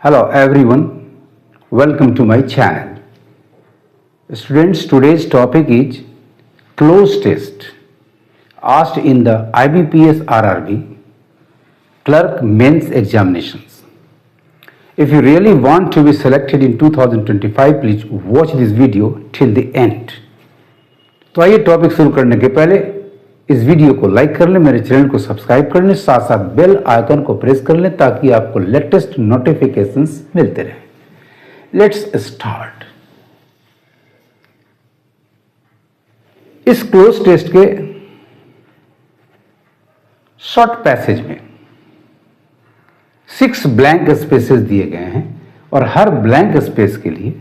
Hello everyone, welcome to my channel. Students, today's topic is close test asked in the IBPS RRB clerk mains examinations. If you really want to be selected in 2025, please watch this video till the end. तो आइए topic शुरू करने के पहले इस video को like कर लें, मेरे चैनल को सब्सक्राइब कर लें, साथ साथ बेल आइकन को प्रेस कर लें ताकि आपको लेटेस्ट नोटिफिकेशंस मिलते रहें। Let's start. इस क्लोज टेस्ट के शॉर्ट पैसेज में 6 ब्लैंक स्पेसेस दिए गए हैं और हर ब्लैंक स्पेस के लिए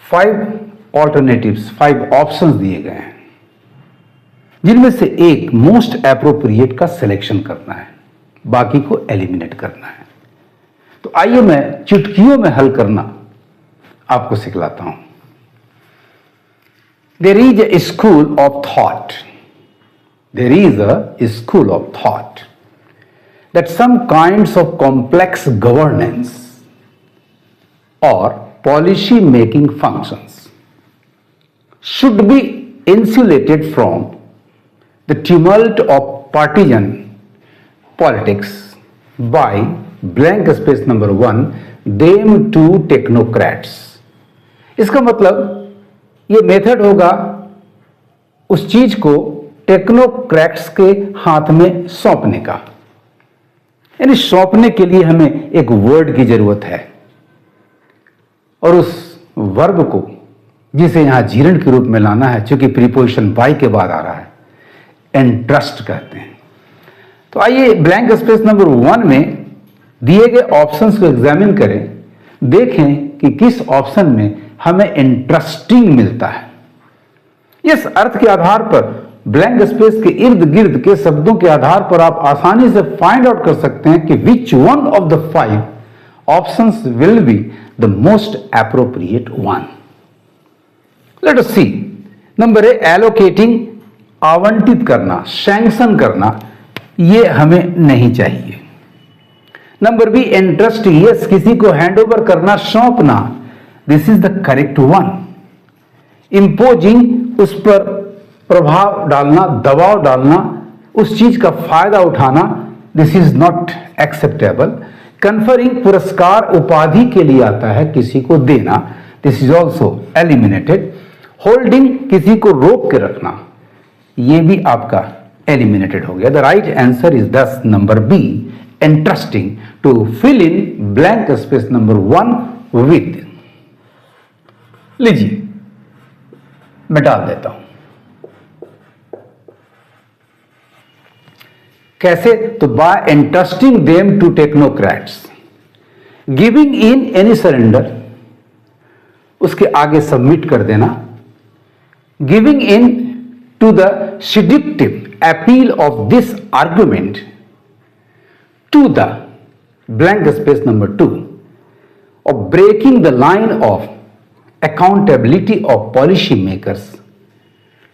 5 ऑल्टरनेटिव्स, 5 ऑप्शंस दिए गए हैं, जिनमें से एक मोस्ट एप्रोप्रिएट का सिलेक्शन करना है, बाकी को एलिमिनेट करना है। तो आइए मैं चुटकियों में हल करना आपको सिखलाता हूं। There is a school of thought, there is a school of thought that some kinds of complex governance और policy making functions should be insulated from the tumult of partisan politics by blank space number 1 them to technocrats। इसका मतलब ये method होगा उस चीज को technocrats के हाथ में सौंपने का, यानी सौंपने के लिए हमें एक वर्ड की जरूरत है और उस वर्ब को जिसे यहां जीरण के रूप में लाना है, चूंकि प्रीपोजिशन बाय के बाद आ रहा है, एंट्रस्ट कहते हैं। तो आइए ब्लैंक स्पेस नंबर 1 में दिए गए ऑप्शंस को एग्जामिन करें, देखें कि किस ऑप्शन में हमें इंटरेस्टिंग मिलता है। इस अर्थ के आधार पर ब्लैंक स्पेस के इर्द गिर्द के शब्दों के आधार पर आप आसानी से फाइंड आउट कर सकते हैं कि which one of the 5 options will be the most appropriate one. Let us see. Number A, allocating, आवंटित करना, सैंक्शन करना, ये हमें नहीं चाहिए। नंबर बी, इंटरेस्ट, यस, किसी को हैंडओवर करना, सौंपना, this is the correct one. Imposing, उस पर प्रभाव डालना, दबाव डालना, उस चीज का फायदा उठाना, this is not acceptable. Conferring, पुरस्कार उपाधि के लिए आता है, किसी को देना, this is also eliminated. Holding, किसी को रोक के रखना, ये भी आपका एलिमिनेटेड हो गया। The right answer is this number B, entrusting, to fill in blank space number 1 with. लीजिए मैं डाल देता हूं। कैसे? तो by entrusting them to technocrats, giving in any surrender, उसके आगे सबमिट कर देना, giving in to the seductive appeal of this argument to the blank space number 2 of breaking the line of accountability of policy makers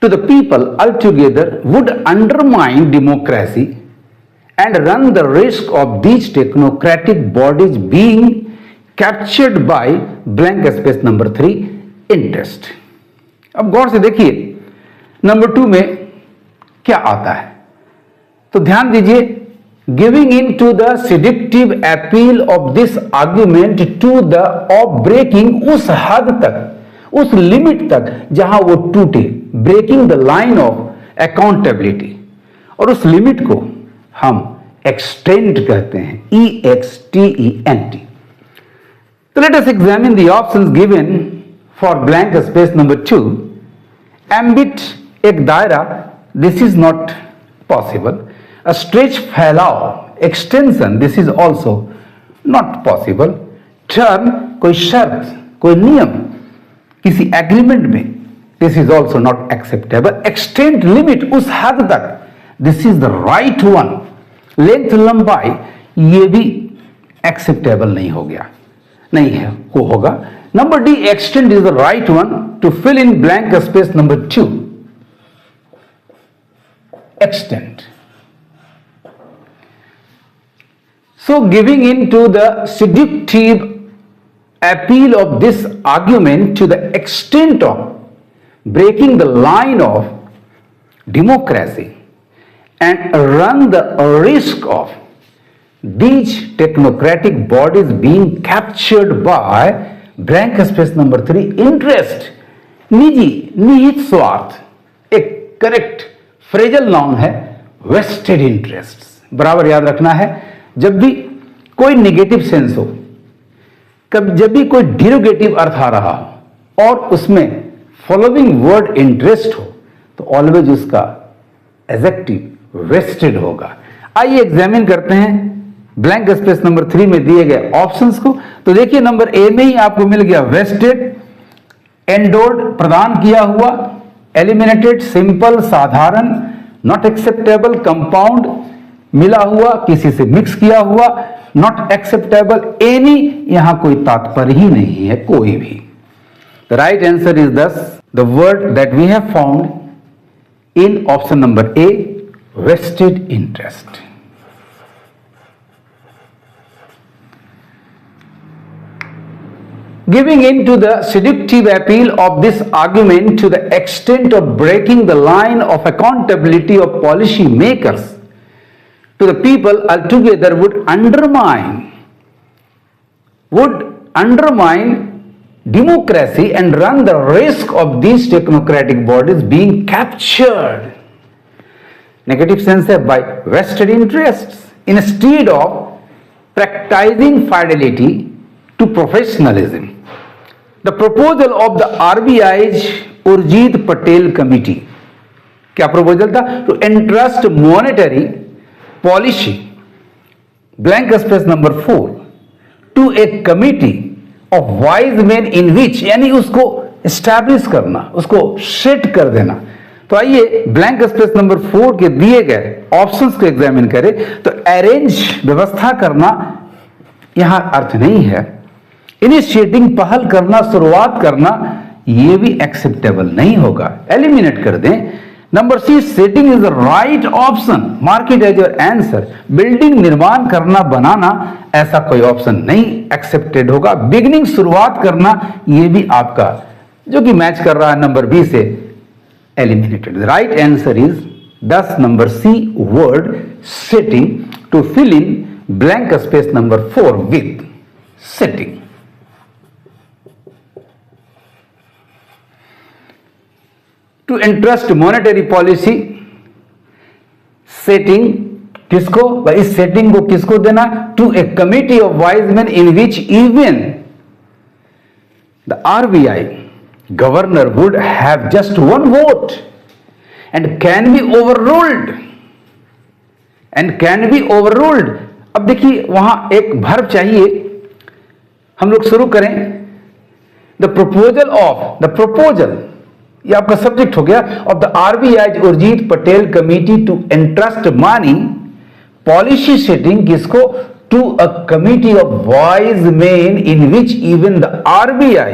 to the people altogether would undermine democracy and run the risk of these technocratic bodies being captured by blank space number 3 interest। अब गौर से देखिए number 2 में क्या आता है, तो ध्यान दीजिए, giving in to the seductive appeal of this argument to the of breaking, उस हद तक, उस लिमिट तक जहां वो टूटे, breaking the line of accountability, और उस लिमिट को हम एक्सटेंड कहते हैं, EXTENT। तो let us examine the options given for blank space number 2। Ambit, एक दायरा, this is not possible. A stretch, फैलाव, extension, this is also not possible. Term, कोई शर्त, कोई नियम किसी एग्रीमेंट में, this is also not acceptable. Extend, limit, उस हद तक, this is the right one. Length, लंबाई, ये भी एक्सेप्टेबल नहीं हो गया, नहीं है, वो होगा। Number D, extend, is the right one to fill in blank space number 2. Extend. So giving in to the seductive appeal of this argument to the extent of breaking the line of democracy and run the risk of these technocratic bodies being captured by blank space number 3 interest, निजी निहित स्वार्थ एक correct phrasal noun है, vested interest बराबर याद रखना है। जब भी कोई नेगेटिव सेंस हो, जब भी कोई डिरोगेटिव अर्थ आ रहा हो और उसमें फॉलोइंग वर्ड इंटरेस्ट हो तो ऑलवेज उसका एडजेक्टिव वेस्टेड होगा। आइए एग्जामिन करते हैं ब्लैंक स्पेस नंबर 3 में दिए गए ऑप्शंस को। तो देखिए नंबर ए में ही आपको मिल गया वेस्टेड, एंडोर्ड प्रदान किया हुआ, एलिमिनेटेड सिंपल साधारण, नॉट एक्सेप्टेबल कंपाउंड मिला हुआ किसी से मिक्स किया हुआ, नॉट एक्सेप्टेबल एनी यहां कोई तात्पर्य ही नहीं है कोई भी। The right answer is this the word that we have found in option number A, vested interest. Giving in to the seductive appeal of this argument to the extent of breaking the line of accountability of policy makers to the people altogether would undermine democracy and run the risk of these technocratic bodies being captured. Negative sense है by vested interests instead of practicing fidelity to professionalism. The proposal of the RBI's Urjit Patel Committee, क्या proposal था? To entrust monetary policy, blank space number 4, to a committee of wise men in which, यानी उसको establish करना, उसको set कर देना। तो आइए ब्लैंक स्पेस नंबर 4 के दिए गए ऑप्शंस को एग्जामिन करें। तो अरेंज व्यवस्था करना यहां अर्थ नहीं है, इनिशिएटिंग पहल करना, शुरुआत करना, यह भी एक्सेप्टेबल नहीं होगा, एलिमिनेट कर दें। Number C, setting is the right option, mark it as your answer. Building निर्माण करना, बनाना, ऐसा कोई ऑप्शन नहीं एक्सेप्टेड होगा। बिगिनिंग शुरुआत करना, यह भी आपका जो कि मैच कर रहा है नंबर बी से, eliminated. The right answer is 10 number C word setting, to fill in blank space number 4 with setting. To entrust monetary policy, setting किसको, इस सेटिंग को किसको देना? To a committee of wise man in which even the RBI governor would have just one vote and can be overruled, अब देखिए वहां एक verb चाहिए, हम लोग शुरू करें। द प्रपोजल ये आपका सब्जेक्ट हो गया, of the RBI Urjit Patel committee to entrust money policy setting किसको? To a committee of wise men in which even the RBI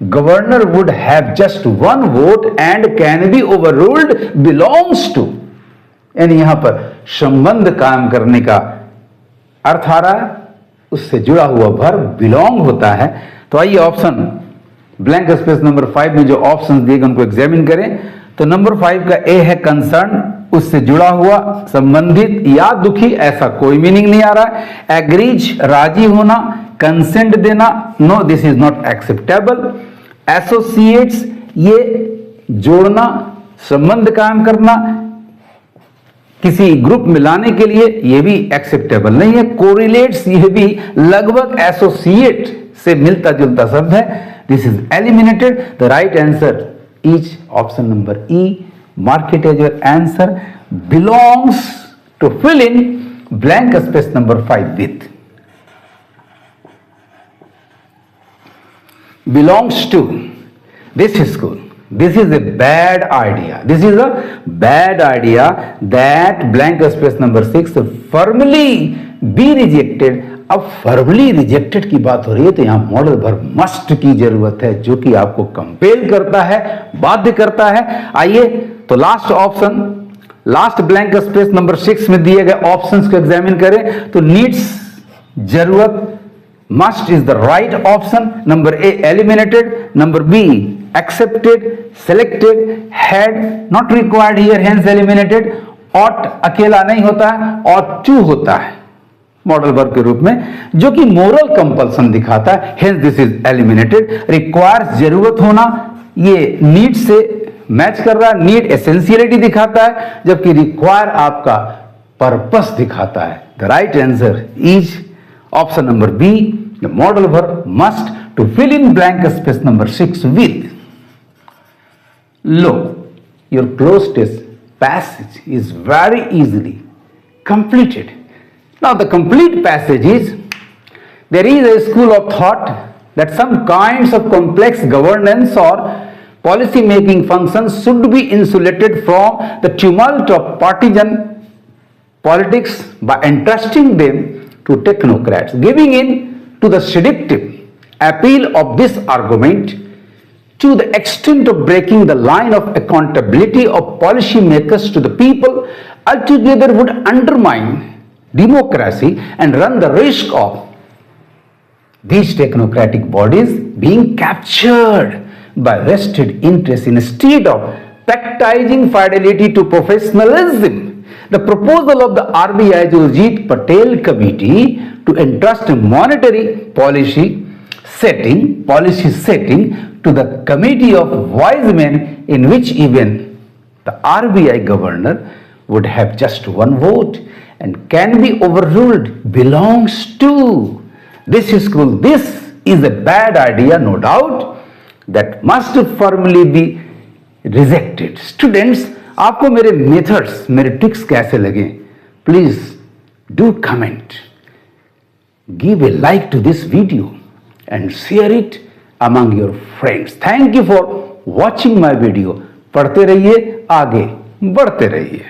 governor would have just one vote and can be overruled belongs to, यानी यहां पर संबंध कायम करने का अर्थ आ रहा है, उससे जुड़ा हुआ वर्ब बिलोंग होता है। तो आइए ऑप्शन ब्लैंक स्पेस नंबर 5 में जो ऑप्शन दिए गए उनको एग्जामिन करें। तो नंबर 5 का ए है कंसर्न, उससे जुड़ा हुआ, संबंधित या दुखी, ऐसा कोई मीनिंग नहीं आ रहा है। एग्रीज राजी होना, कंसेंट देना, no this is not acceptable. Associates ये जोड़ना, संबंध कायम करना, किसी ग्रुप में लाने के लिए, ये भी एक्सेप्टेबल नहीं है। कोरिलेट्स ये भी लगभग एसोसिएट से मिलता जुलता शब्द है, this is eliminated. The right answer is option number E, mark it as your answer, belongs to fill in blank space number 5 with belongs to this school. This is a bad idea. This is a bad idea that blank space number 6 firmly be rejected. अब firmly rejected की बात हो रही है तो यहां model verb must की जरूरत है, जो कि आपको कंपेल करता है, बाध्य करता है। आइए तो last option, last blank space number 6 में दिए गए ऑप्शंस को एग्जामिन करें। तो नीड्स जरूरत, must is the right option. Number A, eliminated. Number B, accepted, selected, had, not required here, hence eliminated. ought अकेला नहीं होता है, ought to होता है मॉडल वर्ब के रूप में, जो कि मोरल कंपल्सन दिखाता है, hence this is eliminated. requires जरूरत होना, ये नीड से मैच कर रहा है, नीड एसेंशियलिटी दिखाता है, जबकि रिक्वायर आपका पर्पस दिखाता है. The right answer is option number B, the modal verb must to fill in blank space number 6 with. लो, your cloze test passage is very easily completed. Now the complete passage is, there is a school of thought that some kinds of complex governance or policy making functions should be insulated from the tumult of partisan politics by entrusting them to technocrats. Giving in to the seductive appeal of this argument to the extent of breaking the line of accountability of policymakers to the people altogether would undermine democracy and run the risk of these technocratic bodies being captured by vested interests instead of practicing fidelity to professionalism. The proposal of the RBI Surjit Patel Committee to entrust monetary policy setting to the committee of wise men, in which even the RBI governor would have just one vote and can be overruled, belongs to this school. This is a bad idea, no doubt, that must firmly be rejected. Students, आपको मेरे methods, मेरे tricks कैसे लगे? Please do comment, give a like to this video and share it among your friends. Thank you for watching my video. पढ़ते रहिए, आगे बढ़ते रहिए.